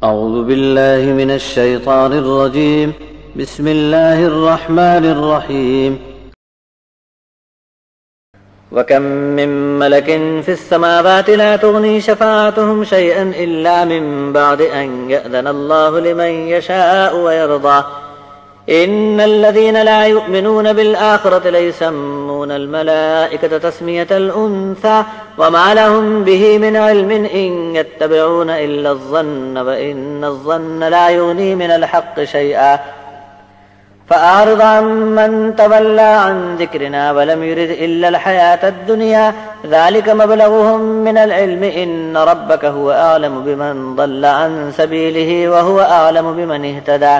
أعوذ بالله من الشيطان الرجيم. بسم الله الرحمن الرحيم. وكم من ملك في السماوات لا تغني شفاعتهم شيئا إلا من بعد أن يأذن الله لمن يشاء ويرضى. إن الذين لا يؤمنون بالآخرة ليسمون الملائكة تسمية الأنثى وما لهم به من علم إن يتبعون إلا الظن وإن الظن لا يغني من الحق شيئا فأعرض عمن تولى عن ذكرنا ولم يرد إلا الحياة الدنيا ذلك مبلغهم من العلم إن ربك هو أعلم بمن ضل عن سبيله وهو أعلم بمن اهتدى.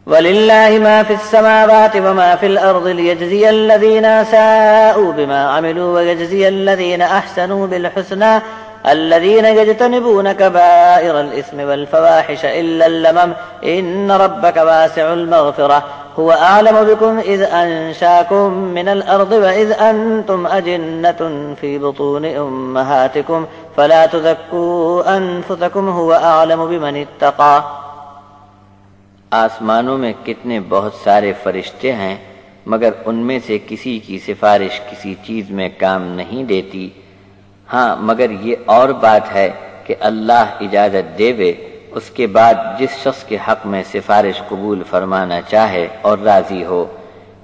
ولله ما في السماوات وما في الأرض ليجزي الذين أساءوا بما عملوا ويجزي الذين أحسنوا بالحسنى الذين يجتنبون كبائر الإثم والفواحش إلا اللمم إن ربك واسع المغفرة هو أعلم بكم إذ أنشاكم من الأرض وإذ أنتم أجنة في بطون أمهاتكم فلا تزكوا أنفسكم هو أعلم بمن اتقى. آسمانوں میں کتنے بہت سارے فرشتے ہیں مگر ان میں سے کسی کی سفارش کسی چیز میں کام نہیں دیتی. ہاں مگر یہ اور بات ہے کہ اللہ اجازت دے اس کے بعد جس شخص کے حق میں سفارش قبول فرمانا چاہے اور راضی ہو.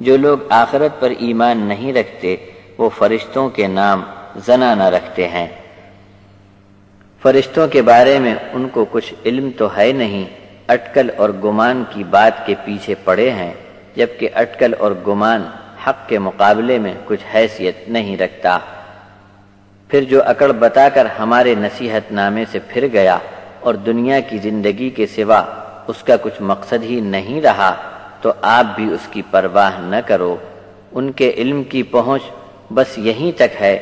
جو لوگ آخرت پر ایمان نہیں رکھتے وہ فرشتوں کے نام زنانہ رکھتے ہیں. فرشتوں کے بارے میں ان کو کچھ علم تو ہے نہیں، اٹکل اور گمان کی بات کے پیچھے پڑے ہیں، جبکہ اٹکل اور گمان حق کے مقابلے میں کچھ حیثیت نہیں رکھتا. پھر جو عقل بتا کر ہمارے نصیحت نامے سے پھر گیا اور دنیا کی زندگی کے سوا اس کا کچھ مقصد ہی نہیں رہا تو آپ بھی اس کی پرواہ نہ کرو. ان کے علم کی پہنچ بس یہیں تک ہے.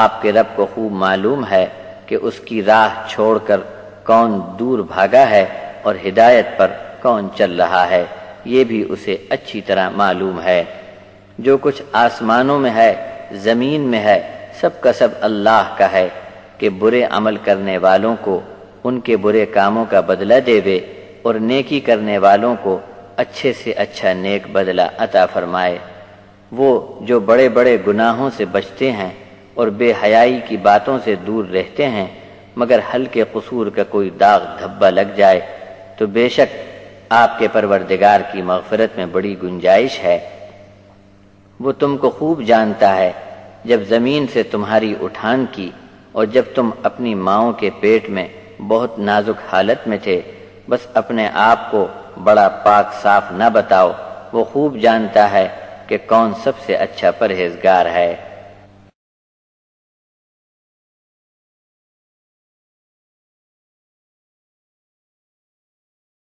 آپ کے رب کو خوب معلوم ہے کہ اس کی راہ چھوڑ کر کون دور بھاگا ہے اور ہدایت پر کون چل رہا ہے، یہ بھی اسے اچھی طرح معلوم ہے. جو کچھ آسمانوں میں ہے زمین میں ہے سب کا سب اللہ کا ہے کہ برے عمل کرنے والوں کو ان کے برے کاموں کا بدلہ دے اور نیکی کرنے والوں کو اچھے سے اچھا نیک بدلہ عطا فرمائے. وہ جو بڑے بڑے گناہوں سے بچتے ہیں اور بے حیائی کی باتوں سے دور رہتے ہیں مگر ہلکے قصور کا کوئی داغ دھبا لگ جائے تو بے شک آپ کے پروردگار کی مغفرت میں بڑی گنجائش ہے. وہ تم کو خوب جانتا ہے جب زمین سے تمہاری اٹھان کی اور جب تم اپنی ماؤں کے پیٹ میں بہت نازک حالت میں تھے، بس اپنے آپ کو بڑا پاک صاف نہ بتاؤ. وہ خوب جانتا ہے کہ کون سب سے اچھا پرہیزگار ہے.